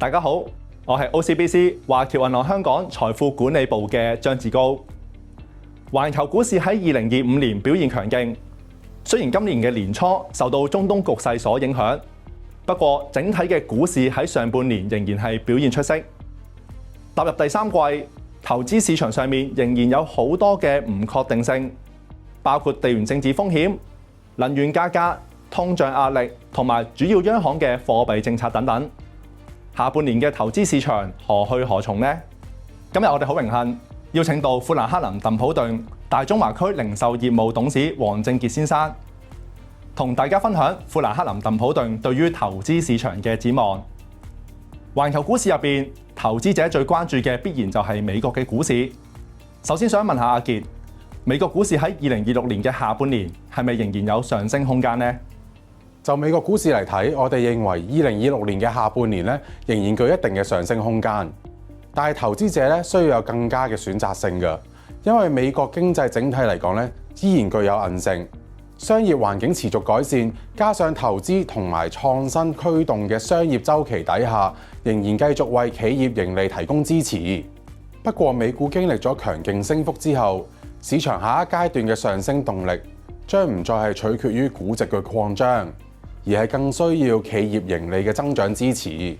大家好，我係 OCBC 華僑銀行香港財富管理部嘅張志高。環球股市喺2025年表現強勁，雖然今年嘅年初受到中東局勢所影響，不過整體嘅股市喺上半年仍然係表現出色。踏入第三季，投資市場上面仍然有好多嘅唔確定性，包括地緣政治風險、能源價格、通脹壓力同埋主要央行嘅貨幣政策等等。下半年嘅投資市場何去何從呢？今日我哋好榮幸邀請到富蘭克林鄧普頓大中華區零售業務董事黃正傑先生，同大家分享富蘭克林鄧普頓對於投資市場嘅展望。環球股市入邊，投資者最關注嘅必然就係美國嘅股市。首先想問下阿傑，美國股市喺2026年嘅下半年係咪仍然有上升空間呢？就美國股市嚟睇，我哋認為2026年嘅下半年咧，仍然具一定嘅上升空間。但係投資者咧需要有更加嘅選擇性㗎，因為美國經濟整體嚟講咧，依然具有韌性，商業環境持續改善，加上投資同埋創新驅動嘅商業週期底下，仍然繼續為企業盈利提供支持。不過美股經歷咗強勁升幅之後，市場下一階段嘅上升動力將唔再係取決於估值嘅擴張，而係更需要企業盈利嘅增長支持。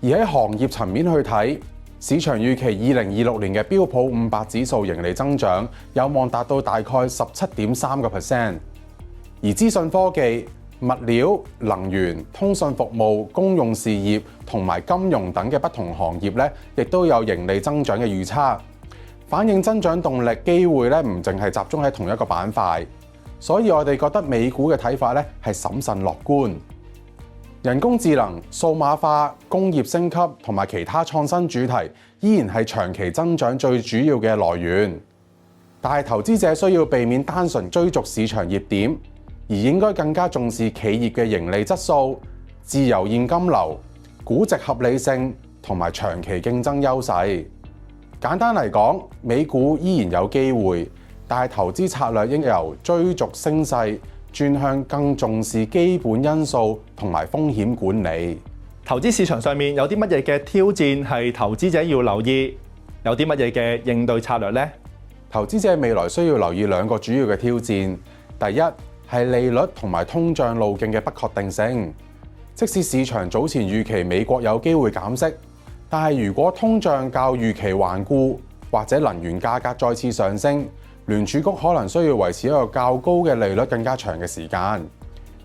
而喺行業層面去睇，市場預期2026年嘅標普500指數盈利增長有望達到大概17.3%。而資訊科技、物料、能源、通訊服務、公用事業同埋金融等嘅不同行業咧，亦都有盈利增長嘅預測，反映增長動力機會咧唔淨係集中喺同一個板塊。所以我哋覺得美股嘅睇法咧係審慎樂觀。人工智能、數碼化、工業升級同埋其他創新主題依然係長期增長最主要嘅來源。但係投資者需要避免單純追逐市場熱點，而應該更加重視企業嘅盈利質素、自由現金流、估值合理性同埋長期競爭優勢。簡單嚟講，美股依然有機會，但係投資策略應由追逐升勢轉向更重視基本因素同埋風險管理。投資市場上面有啲乜嘢嘅挑戰係投資者要留意？有啲乜嘢嘅應對策略呢？投資者未來需要留意兩個主要嘅挑戰。第一係利率同埋通脹路徑嘅不確定性。即使市場早前預期美國有機會減息，但係如果通脹較預期頑固，或者能源價格再次上升，聯儲局可能需要維持一個較高嘅利率更加長嘅時間。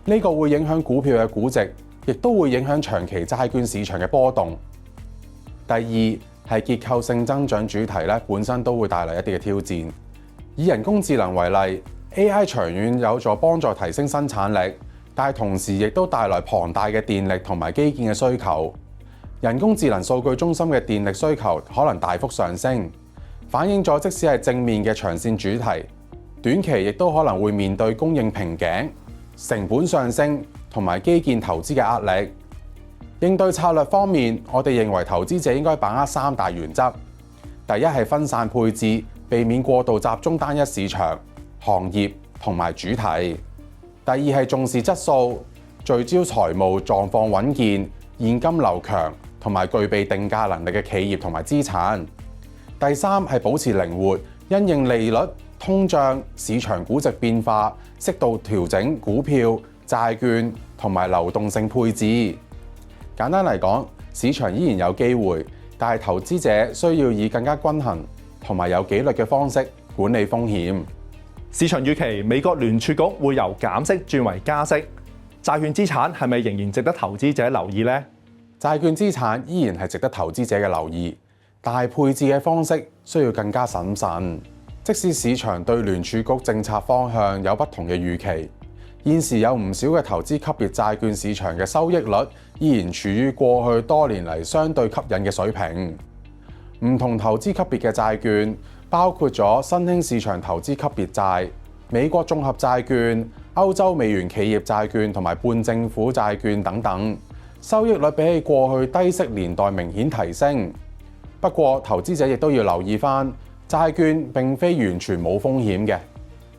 呢個會影響股票嘅估值，亦都會影響長期債券市場嘅波動。第二係結構性增長主題咧，本身都會帶嚟一啲嘅挑戰。以人工智能為例， AI 長遠有助幫助提升生產力，但係同時亦都帶來龐大嘅電力同埋基建嘅需求。人工智能數據中心嘅電力需求可能大幅上升，反映咗即使係正面嘅長線主題，短期亦都可能會面對供應瓶頸、成本上升同埋基建投資嘅壓力。應對策略方面，我哋認為投資者應該把握三大原則。第一係分散配置，避免過度集中單一市場、行業同埋主題。第二係重視質素，聚焦財務狀況穩健、現金流強同埋具備定價能力嘅企業同埋資產。第三係保持靈活，因應利率、通脹、市場估值變化，適度調整股票、債券同埋流動性配置。簡單嚟講，市場依然有機會，但係投資者需要以更加均衡同埋有紀律嘅方式管理風險。市場預期美國聯儲局會由減息轉為加息，債券資產係咪仍然值得投資者留意呢？債券資產依然係值得投資者嘅留意，但係配置嘅方式需要更加審慎。即使市場對聯儲局政策方向有不同嘅預期，現時有唔少嘅投資級別債券市場嘅收益率依然處於過去多年嚟相對吸引嘅水平。唔同投資級別嘅債券包括咗新興市場投資級別債、美國綜合債券、歐洲美元企業債券同埋半政府債券等等，收益率比起過去低息年代明顯提升。不過投資者亦都要留意返，債券並非完全冇風險嘅。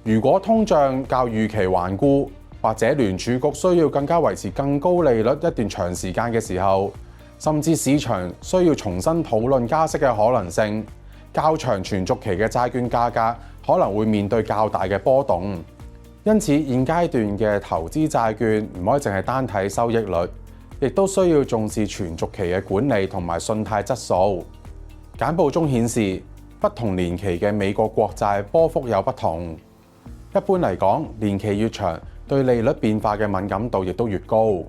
如果通脹較預期頑固，或者聯儲局需要更加維持更高利率一段長時間嘅時候，甚至市場需要重新討論加息嘅可能性，較長存續期嘅債券價格可能會面對較大嘅波動。因此，現階段嘅投資債券唔可以淨係單睇收益率，亦都需要重視存續期嘅管理同埋信貸質素。簡報中顯示，不同年期嘅美國國債波幅有不同。一般嚟講，年期越長，對利率變化嘅敏感度亦都越高。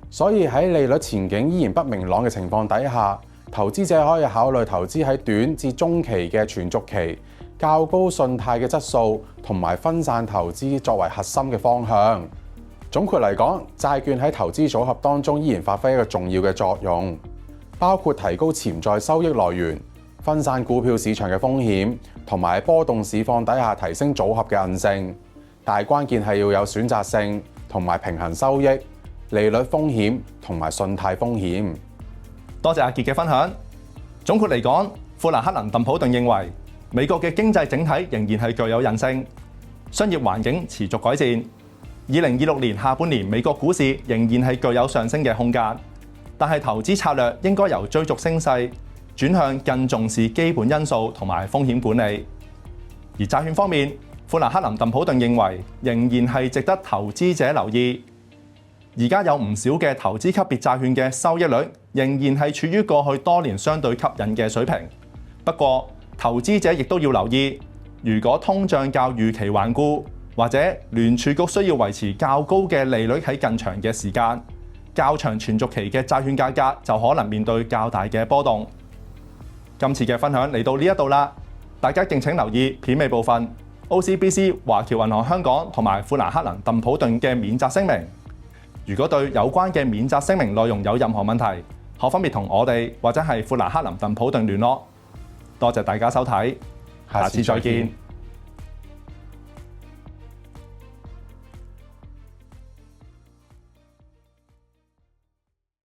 所以喺利率前景依然不明朗嘅情況底下，投資者可以考慮投資喺短至中期嘅存續期、較高信貸嘅質素同埋分散投資作為核心嘅方向。總括嚟講，債券喺投資組合當中依然發揮一個重要嘅作用，包括提高潛在收益來源、分散股票市場嘅風險，同埋喺波動市況底下提升組合嘅韌性。但係關鍵係要有選擇性同埋平衡收益、利率風險同埋信貸風險。多謝阿傑嘅分享。總括嚟講，富蘭克林鄧普頓認為美國嘅經濟整體仍然係具有韌性，商業環境持續改善。2026年下半年美國股市仍然係具有上升嘅空間，但係投資策略應該由追逐升勢轉向更重視基本因素同埋風險管理。而債券方面，富蘭克林鄧普頓認為仍然係值得投資者留意。而家有唔少嘅投資級別債券嘅收益率仍然係處於過去多年相對吸引嘅水平。不過，投資者亦都要留意，如果通脹較預期頑固，或者聯儲局需要維持較高嘅利率喺更長嘅時間，較長存續期嘅債券價格就可能面對較大嘅波動。今次嘅分享嚟到呢一度啦，大家敬請留意片尾部分 OCBC 華僑銀行香港同埋富蘭克林鄧普頓嘅免責聲明。如果對有關嘅免責聲明內容有任何問題，可分別同我哋或者係富蘭克林鄧普頓聯絡。多謝大家收睇，下次再見。